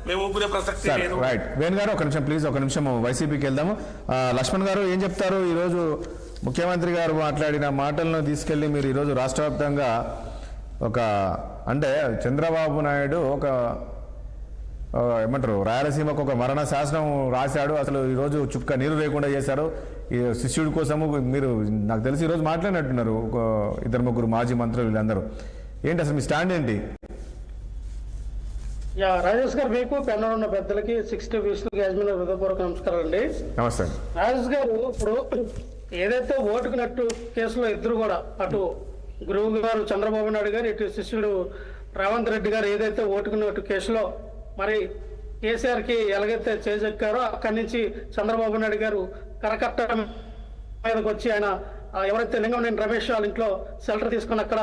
మేము ఊపుకునే ప్రసక్తి లేదు. రైట్ వేణు గారు ఒక నిమిషం ప్లీజ్, ఒక నిమిషం వైసీపీకి వెళ్దాము. లక్ష్మణ్ గారు ఏం చెప్తారు? ఈరోజు ముఖ్యమంత్రి గారు మాట్లాడిన మాటలను తీసుకెళ్లి మీరు ఈరోజు రాష్ట్ర వ్యాప్తంగా ఒక అంటే చంద్రబాబు నాయుడు ఒక ఏమంటారు రాయలసీమకు ఒక మరణ శాసనం రాశాడు, అసలు ఈరోజు చుక్క నీరు లేకుండా చేశారు ఈ శిష్యుడి కోసము. మీరు నాకు తెలిసి ఈరోజు మాట్లాడినట్టున్నారు ఒక 2-3 మాజీ మంత్రులు వీళ్ళందరూ. ఏంటి అసలు మీ స్టాండ్ ఏంటి? రాజేష్ గారు, మీకు పెన్ను ఉన్న పెద్దలకి 60 వీసులకి యాజమాన్య హృదయపూర్వక నమస్కారం అండి. నమస్తే రాజేష్ గారు, ఇప్పుడు ఏదైతే ఓటుకున్నట్టు కేసులో ఇద్దరు కూడా, అటు గురువు గారు చంద్రబాబు నాయుడు గారు, ఇటు శిష్యుడు రేవంత్ రెడ్డి గారు ఏదైతే ఓటుకున్నట్టు కేసులో మరి కేసీఆర్ కి ఎలాగైతే చేజెక్కారో అక్కడి నుంచి చంద్రబాబు నాయుడు గారు కరకట్ట మీదకి వచ్చి ఆయన ఎవరైతే లింగంనేని రమేష్ వాళ్ళ ఇంట్లో షెల్టర్ తీసుకుని అక్కడ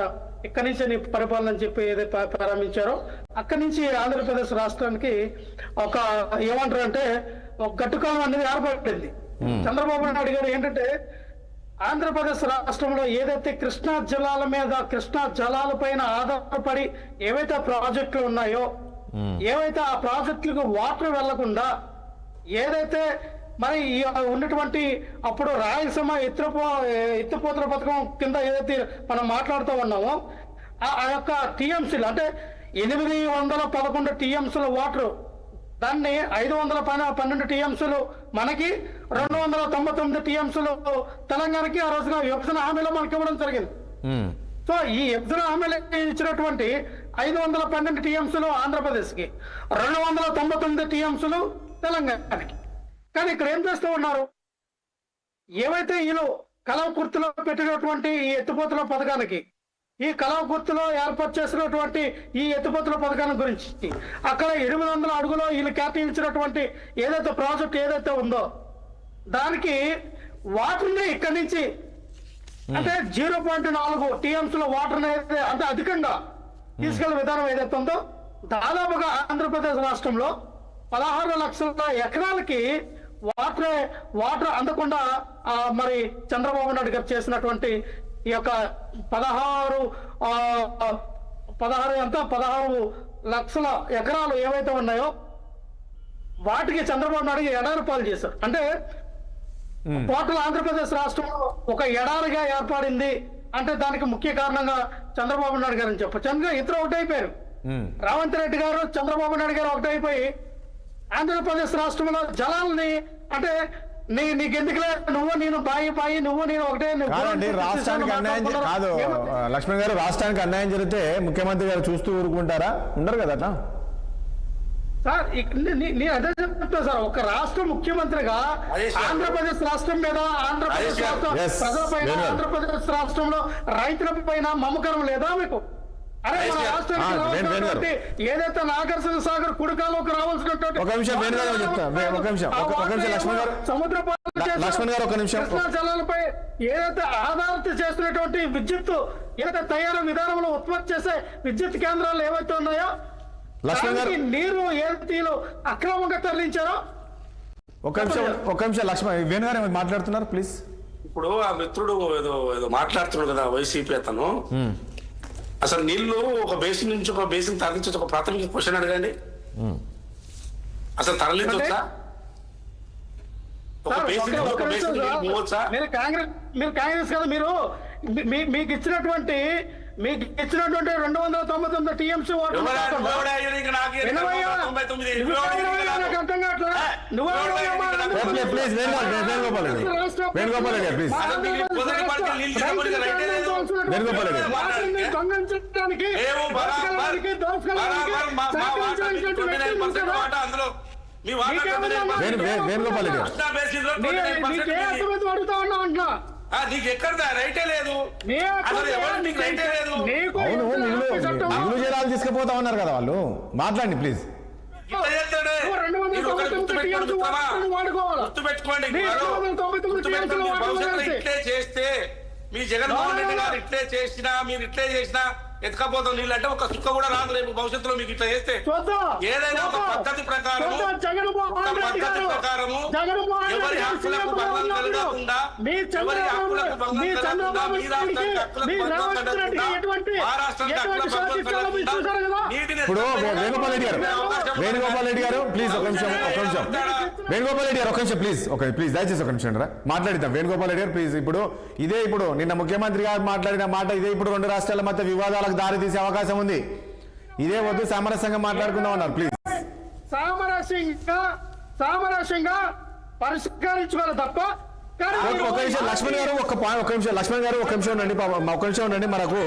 ఇక్కడి నుంచి నీ పరిపాలన అని చెప్పి ఏదైతే ప్రారంభించారో అక్కడి నుంచి ఆంధ్రప్రదేశ్ రాష్ట్రానికి ఒక ఏమంటారు అంటే ఒక గట్టుకాలం అనేది ఏర్పడింది. చంద్రబాబు నాయుడు గారు ఏంటంటే ఆంధ్రప్రదేశ్ రాష్ట్రంలో ఏదైతే కృష్ణా జిల్లాల మీద కృష్ణా జలాల పైన ఆధారపడి ఏవైతే ప్రాజెక్టులు ఉన్నాయో, ఏవైతే ఆ ప్రాజెక్టులకు వాటర్ వెళ్లకుండా ఏదైతే మరి ఉన్నటువంటి అప్పుడు రాయలసీమ ఎత్తిపోతల పథకం కింద ఏదైతే మనం మాట్లాడుతూ ఉన్నామో ఆ యొక్క టీఎంసీలు అంటే 811 టీఎంసీల వాటర్, దాన్ని 512 టీఎంసీలు మనకి, 299 టీఎంసీలు తెలంగాణకి ఆ రోజున విభజన హామీలో మనకి ఇవ్వడం జరిగింది. సో ఈ విభజన హామీలు ఇచ్చినటువంటి 512 టీఎంసీలు ఆంధ్రప్రదేశ్ కి, 299 టీఎంసీలు తెలంగాణకి. కానీ ఇక్కడ ఏం చేస్తూ ఉన్నారు, ఏవైతే వీళ్ళు కలవకుర్తిలో పెట్టినటువంటి ఈ ఎత్తిపోతల పథకానికి, ఈ కలవకుర్తిలో ఏర్పాటు చేసినటువంటి ఈ ఎత్తిపోతల పథకాన్ని గురించి అక్కడ 800 అడుగులో వీళ్ళు కేటాయించినటువంటి ఏదైతే ప్రాజెక్ట్ ఏదైతే ఉందో దానికి వాటర్ని ఇక్కడి నుంచి అంటే 0.4 టీఎంసీల వాటర్ అంటే అధికంగా తీసుకెళ్లే విధానం ఏదైతే ఉందో, దాదాపుగా ఆంధ్రప్రదేశ్ రాష్ట్రంలో 16 లక్షల ఎకరాలకి వాటర్ అందకుండా మరి చంద్రబాబు నాయుడు గారు చేసినటువంటి ఈ యొక్క 16 లక్షల ఎకరాలు ఏవైతే ఉన్నాయో వాటికి చంద్రబాబు నాయుడు ఎడారి పాలు చేశారు. అంటే టోటల్ ఆంధ్రప్రదేశ్ రాష్ట్రంలో ఒక ఎడారిగా ఏర్పడింది అంటే దానికి ముఖ్య కారణంగా చంద్రబాబు నాయుడు గారు అని చెప్పచ్చు. ఇద్దరు ఒకటైపోయారు, రేవంత్ రెడ్డి గారు చంద్రబాబు నాయుడు గారు ఒకటైపోయి ఆంధ్రప్రదేశ్ రాష్ట్రంలో జలాలని అంటే నీకు ఎందుకులే, నువ్వు నేను బాయి నువ్వు నేను ఒకటే. రాష్ట్రానికి అన్యాయం కాదు లక్ష్మణ్ గారు, రాష్ట్రానికి అన్యాయం జరిగితే ముఖ్యమంత్రి గారు చూస్తూ ఊరుకుంటారా? ఉండరు కదా అట్లా సార్. నేను అదే చెప్తా సార్, ఒక రాష్ట్ర ముఖ్యమంత్రిగా ఆంధ్రప్రదేశ్ రాష్ట్రం మీద, ఆంధ్రప్రదేశ్ ప్రజల పైన, ఆంధ్రప్రదేశ్ రాష్ట్రంలో రైతుల పైన మమకారం లేదా మీకు? అరే మన రాష్ట్రానికి ఏదైతే నాగార్జున సాగర్ కుడికాలోకి రావాల్సినటువంటి సముద్ర కృష్ణా జలాలపై ఏదైతే ఆధారిత చేస్తున్నటువంటి విద్యుత్ ఏదైతే తయారు విధానంలో ఉత్పత్తి చేసే విద్యుత్ కేంద్రాలు ఏవైతే ఉన్నాయో నీరు ఏదైతే అక్రమంగా తరలించారో. ఒక నిమిషం లక్ష్మణ్, వేణు గారు మాట్లాడుతున్నారు ప్లీజ్. ఇప్పుడు ఆ మిత్రుడు ఏదో మాట్లాడుతున్నాడు కదా వైసీపీ అతను, అసలు నీళ్లు ఒక బేసిన్ నుంచి ఒక బేసిన్ తరలించవచ్చు, ఒక ప్రాథమిక క్వశ్చన్ అడగండి. అసలు తరలించవచ్చా? ఒక బేసిన్ మీరు కాంగ్రెస్ కదా, మీకు ఇచ్చినటువంటి 299 టీఎంసీ అడుగుతా ఉన్నా అంటున్నా. నీకు ఎక్కడదా రైటే లేదు, మిగులు జలాలు తీసుకుపోతా ఉన్నారు కదా వాళ్ళు. మాట్లాడండి ప్లీజ్. గుర్తుపెట్టుకోండి, ఇట్లే చేస్తే మీ జగన్మోహన్ రెడ్డి గారు ఇట్లే చేసినా, మీరు ఇట్లే చేసినా ఎత్తుకపోతాం నీళ్ళు అంటే ఒక సుక్క కూడా రాదు రేపు భవిష్యత్తులో. మీకు ఇట్లా చేస్తే ఏదైనా ఒక పద్ధతి ప్రకారము జగన్మోహన్ ఎవరి రెడ్డి హక్కులకు భంగం కలగకుండా, మీ ఎవరి హక్కులకు భంగం మీ కలగకుండా, చంద్రబాబు మీ రాష్ట్రానికి హక్కులకు మీ భంగం రేవంత్ రెడ్డి కలగకుండా, ఎటువంటి మా రాష్ట్రానికి హక్కులకు భంగం సాధిస్తారో మీరు చూసారు కదా. నీటిని ఇప్పుడు వేణుగోపాల్ రెడ్డి గారు ప్లీజ్ ఒక నిమిషం వేణుగోపాల్ రెడ్డి గారు ఒక నిమిషం ప్లీజ్ దయచేసి ఒక నిమిషం రా మాట్లాడిద్దాం. వేణుగోపాల్ రెడ్డి గారు ప్లీజ్. ఇప్పుడు నిన్న ముఖ్యమంత్రి గారు మాట్లాడిన మాట ఇదే. ఇప్పుడు రెండు రాష్ట్రాల మధ్య వివాదాలకు దారి తీసే అవకాశం ఉంది. ఇదే వద్దు, సామరస్యంగా మాట్లాడుకుందాం అన్నారు. ప్లీజ్ సామరస్యంగా పరిష్కరించుకోవాలి తప్ప. ఒక నిమిషం లక్ష్మణ్ గారు ఒక నిమిషం ఉండండి మనకు